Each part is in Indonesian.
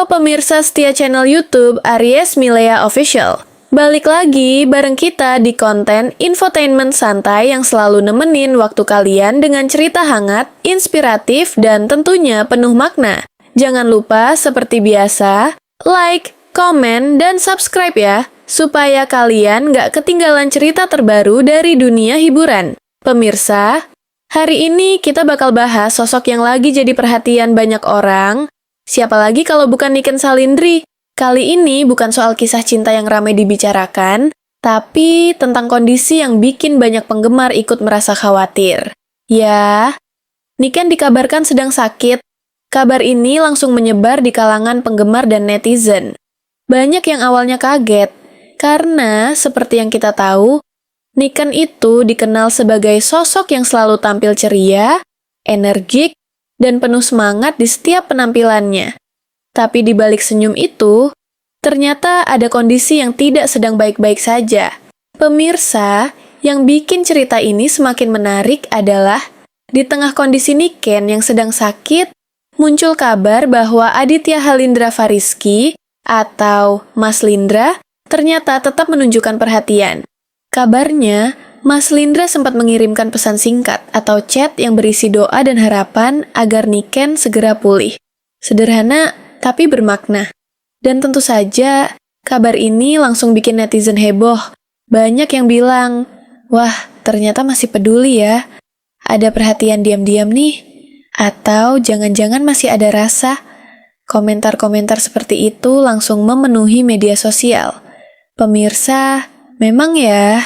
Halo pemirsa setia channel YouTube Aries Milea Official. Balik lagi bareng kita di konten infotainment santai yang selalu nemenin waktu kalian dengan cerita hangat, inspiratif, dan tentunya penuh makna. Jangan lupa seperti biasa, like, komen, dan subscribe ya, supaya kalian nggak ketinggalan cerita terbaru dari dunia hiburan. Pemirsa, hari ini kita bakal bahas sosok yang lagi jadi perhatian banyak orang. Siapa lagi kalau bukan Niken Salindri? Kali ini bukan soal kisah cinta yang ramai dibicarakan, tapi tentang kondisi yang bikin banyak penggemar ikut merasa khawatir. Ya, Niken dikabarkan sedang sakit. Kabar ini langsung menyebar di kalangan penggemar dan netizen. Banyak yang awalnya kaget, karena seperti yang kita tahu, Niken itu dikenal sebagai sosok yang selalu tampil ceria, energik, dan penuh semangat di setiap penampilannya. Tapi di balik senyum itu, ternyata ada kondisi yang tidak sedang baik-baik saja. Pemirsa, yang bikin cerita ini semakin menarik adalah di tengah kondisi Niken yang sedang sakit, muncul kabar bahwa Aditya Halindra Fariski atau Mas Lindra ternyata tetap menunjukkan perhatian. Kabarnya, Mas Lindra sempat mengirimkan pesan singkat atau chat yang berisi doa dan harapan agar Niken segera pulih. Sederhana, tapi bermakna. Dan tentu saja, kabar ini langsung bikin netizen heboh. Banyak yang bilang, wah, ternyata masih peduli ya. Ada perhatian diam-diam nih. Atau jangan-jangan masih ada rasa. Komentar-komentar seperti itu langsung memenuhi media sosial. Pemirsa, memang ya,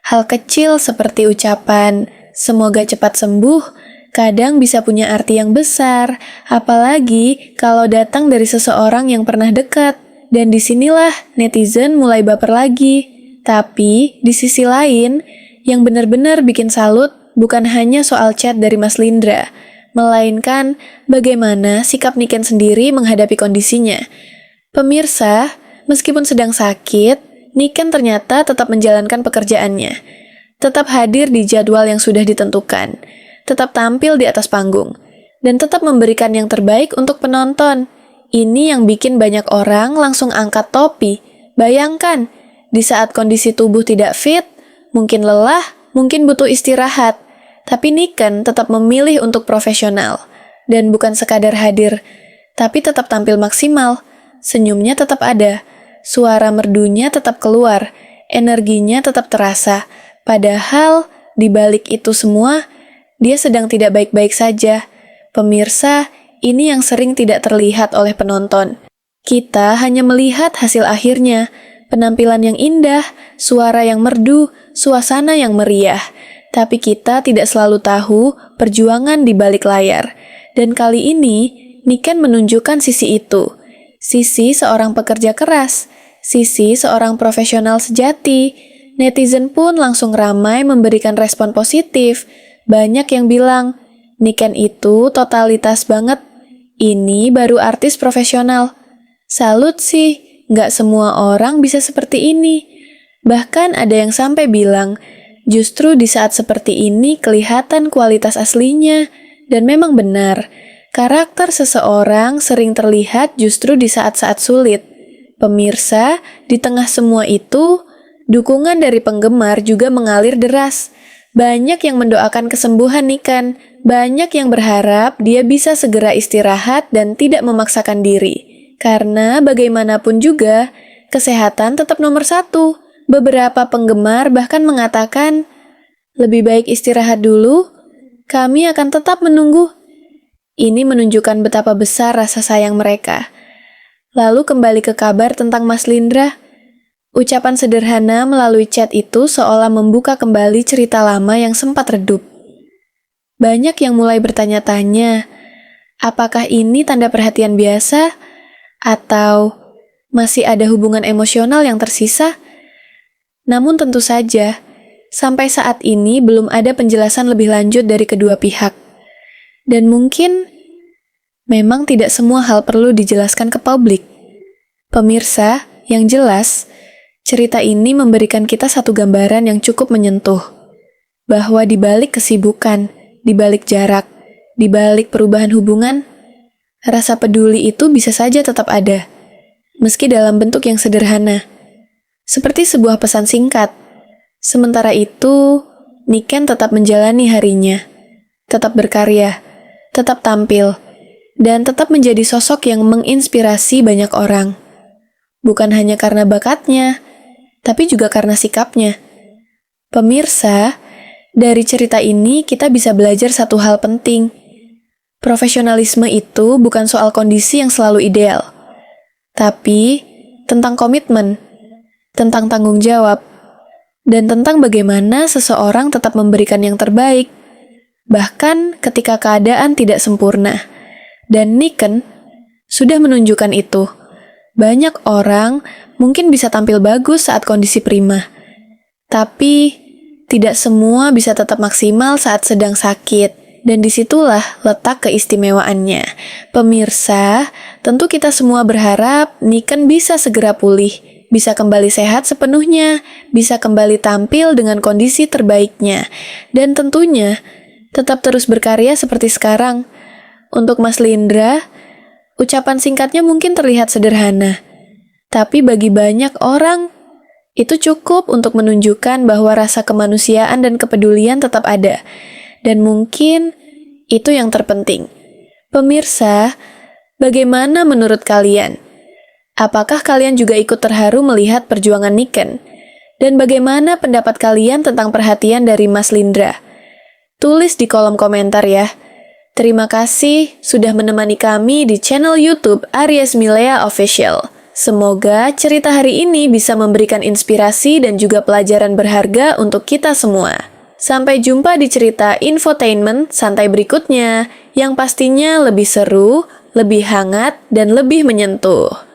hal kecil seperti ucapan, semoga cepat sembuh, kadang bisa punya arti yang besar, apalagi kalau datang dari seseorang yang pernah dekat. Dan disinilah netizen mulai baper lagi. Tapi, di sisi lain, yang benar-benar bikin salut bukan hanya soal chat dari Mas Lindra, melainkan bagaimana sikap Niken sendiri menghadapi kondisinya. Pemirsa, meskipun sedang sakit, Niken ternyata tetap menjalankan pekerjaannya, tetap hadir di jadwal yang sudah ditentukan, tetap tampil di atas panggung, dan tetap memberikan yang terbaik untuk penonton. Ini yang bikin banyak orang langsung angkat topi. Bayangkan, di saat kondisi tubuh tidak fit, mungkin lelah, mungkin butuh istirahat, tapi Niken tetap memilih untuk profesional, dan bukan sekadar hadir, tapi tetap tampil maksimal, senyumnya tetap ada, suara merdunya tetap keluar, energinya tetap terasa. Padahal, di balik itu semua, dia sedang tidak baik-baik saja. Pemirsa, ini yang sering tidak terlihat oleh penonton. Kita hanya melihat hasil akhirnya, penampilan yang indah, suara yang merdu, suasana yang meriah. Tapi kita tidak selalu tahu perjuangan di balik layar. Dan kali ini, Niken menunjukkan sisi itu. Sisi seorang pekerja keras, sisi seorang profesional sejati. Netizen pun langsung ramai memberikan respon positif. Banyak yang bilang, Niken itu totalitas banget. Ini baru artis profesional. Salut sih, nggak semua orang bisa seperti ini. Bahkan ada yang sampai bilang, justru di saat seperti ini kelihatan kualitas aslinya. Dan memang benar, karakter seseorang sering terlihat justru di saat-saat sulit. Pemirsa, di tengah semua itu, dukungan dari penggemar juga mengalir deras. Banyak yang mendoakan kesembuhan Niken, banyak yang berharap dia bisa segera istirahat dan tidak memaksakan diri. Karena bagaimanapun juga, kesehatan tetap nomor satu. Beberapa penggemar bahkan mengatakan, lebih baik istirahat dulu, kami akan tetap menunggu. Ini menunjukkan betapa besar rasa sayang mereka. Lalu kembali ke kabar tentang Mas Lindra. Ucapan sederhana melalui chat itu seolah membuka kembali cerita lama yang sempat redup. Banyak yang mulai bertanya-tanya, apakah ini tanda perhatian biasa? Atau masih ada hubungan emosional yang tersisa? Namun tentu saja, sampai saat ini belum ada penjelasan lebih lanjut dari kedua pihak. Dan mungkin memang tidak semua hal perlu dijelaskan ke publik. Pemirsa, yang jelas, cerita ini memberikan kita satu gambaran yang cukup menyentuh. Bahwa di balik kesibukan, di balik jarak, di balik perubahan hubungan, Rasa peduli itu bisa saja tetap ada, meski dalam bentuk yang sederhana, seperti sebuah pesan singkat. Sementara itu, Niken tetap menjalani harinya, tetap berkarya, tetap tampil, dan tetap menjadi sosok yang menginspirasi banyak orang. Bukan hanya karena bakatnya, tapi juga karena sikapnya. Pemirsa, dari cerita ini kita bisa belajar satu hal penting. Profesionalisme itu bukan soal kondisi yang selalu ideal, tapi tentang komitmen, tentang tanggung jawab, dan tentang bagaimana seseorang tetap memberikan yang terbaik, bahkan ketika keadaan tidak sempurna. Dan Niken sudah menunjukkan itu. Banyak orang mungkin bisa tampil bagus saat kondisi prima, tapi tidak semua bisa tetap maksimal saat sedang sakit. Dan disitulah letak keistimewaannya. Pemirsa, tentu kita semua berharap Niken bisa segera pulih, bisa kembali sehat sepenuhnya, bisa kembali tampil dengan kondisi terbaiknya, dan tentunya tetap terus berkarya seperti sekarang. Untuk Mas Lindra, ucapan singkatnya mungkin terlihat sederhana, tapi bagi banyak orang, itu cukup untuk menunjukkan bahwa rasa kemanusiaan dan kepedulian tetap ada. Dan mungkin itu yang terpenting. Pemirsa, bagaimana menurut kalian? Apakah kalian juga ikut terharu melihat perjuangan Niken? Dan bagaimana pendapat kalian tentang perhatian dari Mas Lindra? Tulis di kolom komentar ya. Terima kasih sudah menemani kami di channel YouTube Aries Milea Official. Semoga cerita hari ini bisa memberikan inspirasi dan juga pelajaran berharga untuk kita semua. Sampai jumpa di cerita infotainment santai berikutnya, yang pastinya lebih seru, lebih hangat, dan lebih menyentuh.